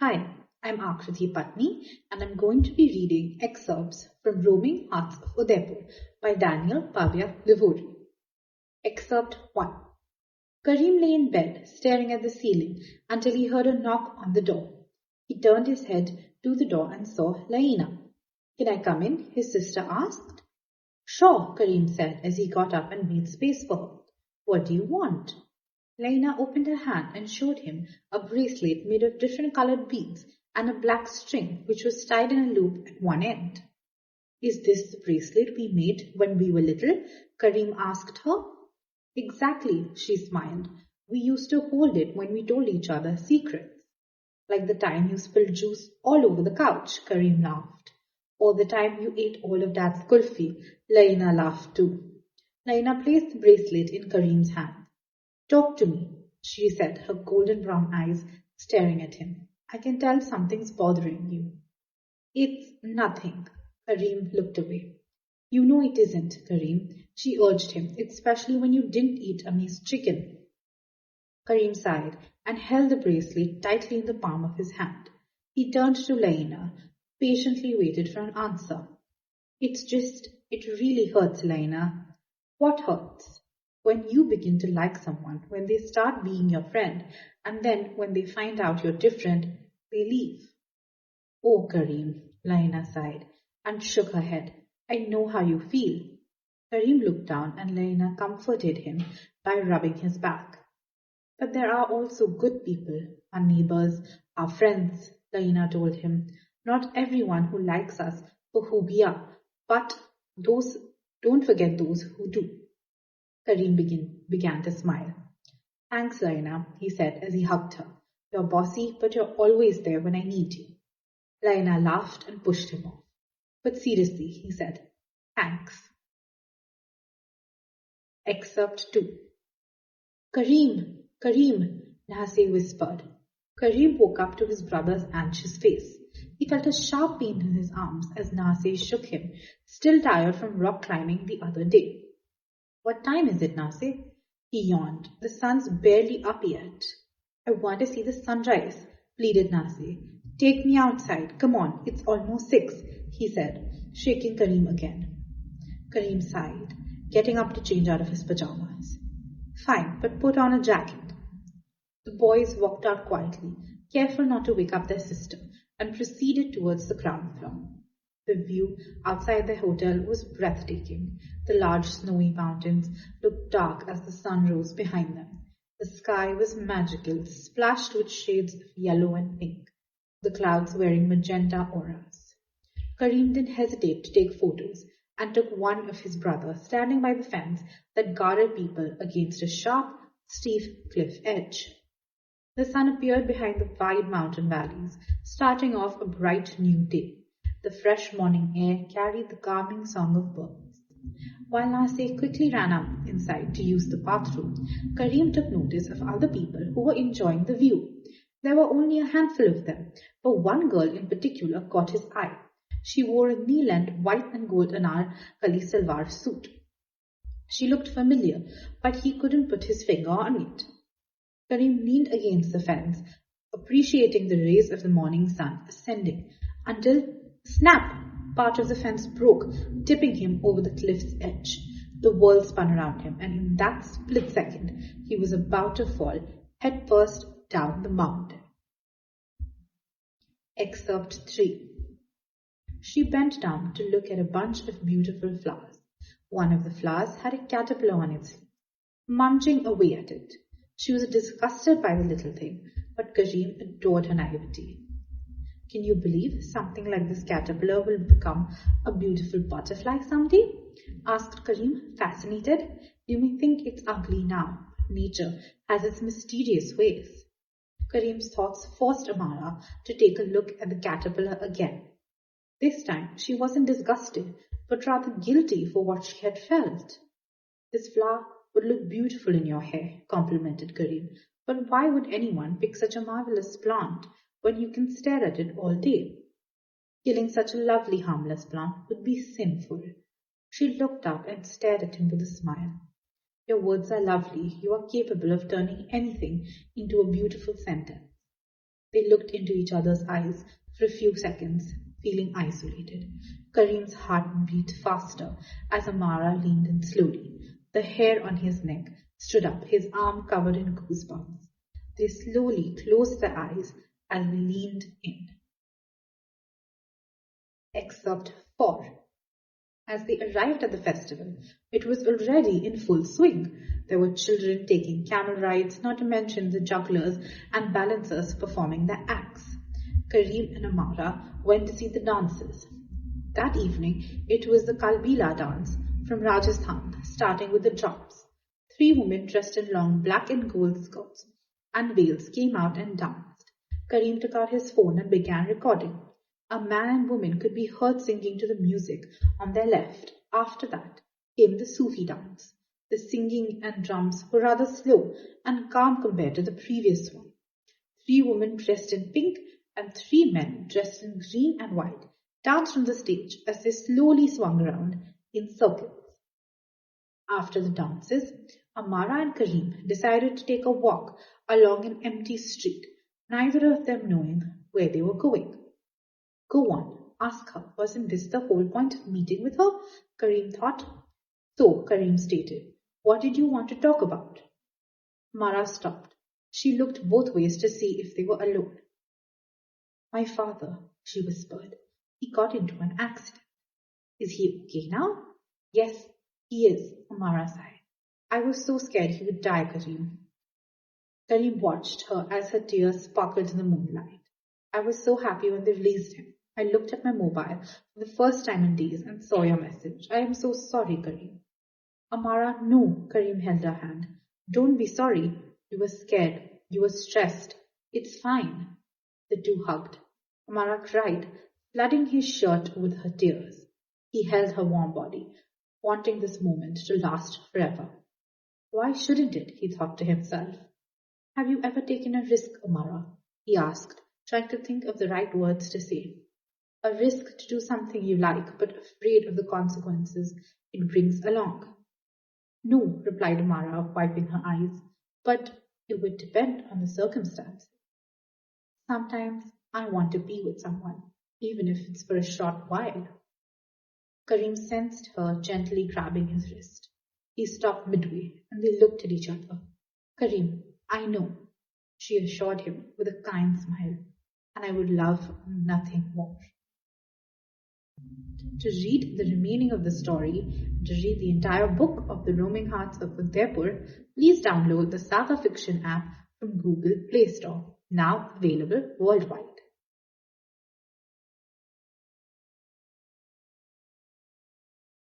Hi, I'm Aakriti Patni and I'm going to be reading excerpts from Roaming Hearts of Udaipur by Daniel Pavia Livori. Excerpt 1. Karim lay in bed staring at the ceiling until he heard a knock on the door. He turned his head to the door and saw Laina. Can I come in? His sister asked. Sure, Karim said as he got up and made space for her. What do you want? Laina opened her hand and showed him a bracelet made of different colored beads and a black string which was tied in a loop at one end. Is this the bracelet we made when we were little? Karim asked her. Exactly, she smiled. We used to hold it when we told each other secrets. Like the time you spilled juice all over the couch, Karim laughed. Or the time you ate all of Dad's kulfi, Laina laughed too. Laina placed the bracelet in Karim's hand. Talk to me, she said, her golden brown eyes staring at him. I can tell something's bothering you. It's nothing. Karim looked away. You know it isn't, Karim, she urged him, especially when you didn't eat Ami's chicken. Karim sighed and held the bracelet tightly in the palm of his hand. He turned to Laina, patiently waited for an answer. It really hurts, Laina. What hurts? When you begin to like someone, when they start being your friend, and then when they find out you're different, they leave. Oh, Karim, Laina sighed and shook her head. I know how you feel. Karim looked down and Laina comforted him by rubbing his back. But there are also good people, our neighbors, our friends, Laina told him. Not everyone who likes us for who we are, but don't forget those who do. Karim began to smile. Thanks, Laina, he said as he hugged her. You're bossy, but you're always there when I need you. Laina laughed and pushed him off. But seriously, he said, thanks. Excerpt 2. Karim, Nahase whispered. Karim woke up to his brother's anxious face. He felt a sharp pain in his arms as Nahase shook him, still tired from rock climbing the other day. What time is it, Nahase? He yawned. The sun's barely up yet. I want to see the sunrise, pleaded Nahase. Take me outside. Come on, it's almost 6, he said, shaking Karim again. Karim sighed, getting up to change out of his pajamas. Fine, but put on a jacket. The boys walked out quietly, careful not to wake up their sister, and proceeded towards the ground floor. The view outside the hotel was breathtaking. The large snowy mountains looked dark as the sun rose behind them. The sky was magical, splashed with shades of yellow and pink, the clouds wearing magenta auras. Karim didn't hesitate to take photos and took one of his brother standing by the fence that guarded people against a sharp, steep cliff edge. The sun appeared behind the wide mountain valleys, starting off a bright new day. The fresh morning air carried the calming song of birds. While Nahase quickly ran up inside to use the bathroom, Karim took notice of other people who were enjoying the view. There were only a handful of them, but one girl in particular caught his eye. She wore a knee-length white and gold anarkali salwar suit. She looked familiar, but he couldn't put his finger on it. Karim leaned against the fence, appreciating the rays of the morning sun ascending, until snap! Part of the fence broke, tipping him over the cliff's edge. The world spun around him, and in that split second, he was about to fall headfirst down the mountain. Excerpt 3. She bent down to look at a bunch of beautiful flowers. One of the flowers had a caterpillar on its leaf, munching away at it. She was disgusted by the little thing, but Karim adored her naivety. Can you believe something like this caterpillar will become a beautiful butterfly someday? Asked Karim, fascinated. You may think it's ugly now. Nature has its mysterious ways. Karim's thoughts forced Amara to take a look at the caterpillar again. This time she wasn't disgusted, but rather guilty for what she had felt. This flower would look beautiful in your hair, complimented Karim. But why would anyone pick such a marvelous plant when you can stare at it all day? Killing such a lovely, harmless plant would be sinful. She looked up and stared at him with a smile. Your words are lovely. You are capable of turning anything into a beautiful sentence. They looked into each other's eyes for a few seconds, feeling isolated. Karim's heart beat faster as Amara leaned in slowly. The hair on his neck stood up, his arm covered in goosebumps. They slowly closed their eyes as they leaned in. Excerpt 4. As they arrived at the festival, it was already in full swing. There were children taking camel rides, not to mention the jugglers and balancers performing their acts. Karim and Amara went to see the dances. That evening, it was the Kalbila dance from Rajasthan, starting with the drums. 3 women dressed in long black and gold skirts and veils came out and danced. Karim took out his phone and began recording. A man and woman could be heard singing to the music on their left. After that came the Sufi dance. The singing and drums were rather slow and calm compared to the previous one. 3 women dressed in pink and 3 men dressed in green and white danced on the stage as they slowly swung around in circles. After the dances, Amara and Karim decided to take a walk along an empty street, neither of them knowing where they were going. Go on, ask her. Wasn't this the whole point of meeting with her? Karim thought. So, Karim stated, what did you want to talk about? Amara stopped. She looked both ways to see if they were alone. My father, she whispered. He got into an accident. Is he okay now? Yes, he is, Amara sighed. I was so scared he would die, Karim. Karim watched her as her tears sparkled in the moonlight. I was so happy when they released him. I looked at my mobile for the first time in days and saw your message. I am so sorry, Karim. Amara, no, Karim held her hand. Don't be sorry. You were scared. You were stressed. It's fine. The two hugged. Amara cried, flooding his shirt with her tears. He held her warm body, wanting this moment to last forever. Why shouldn't it? He thought to himself. Have you ever taken a risk, Amara? He asked, trying to think of the right words to say. A risk to do something you like, but afraid of the consequences it brings along. No, replied Amara, wiping her eyes, but it would depend on the circumstances. Sometimes I want to be with someone, even if it's for a short while. Karim sensed her gently grabbing his wrist. He stopped midway, and they looked at each other. Karim, I know, she assured him with a kind smile, and I would love nothing more. To read the remaining of the story and to read the entire book of The Roaming Hearts of Udaipur, please download the Saga Fiction app from Google Play Store, now available worldwide.